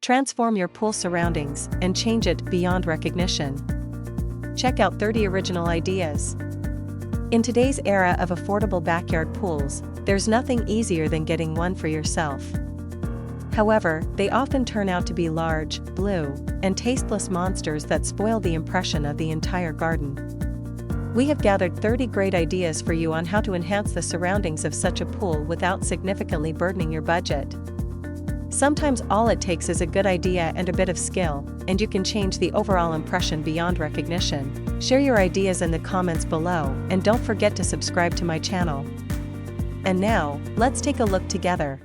Transform your pool surroundings and change it beyond recognition. Check out 30 original ideas. In today's era of affordable backyard pools, there's nothing easier than getting one for yourself. However, they often turn out to be large, blue, and tasteless monsters that spoil the impression of the entire garden. We have gathered 30 great ideas for you on how to enhance the surroundings of such a pool without significantly burdening your budget. Sometimes all it takes is a good idea and a bit of skill, and you can change the overall impression beyond recognition. Share your ideas in the comments below, and don't forget to subscribe to my channel. And now, let's take a look together.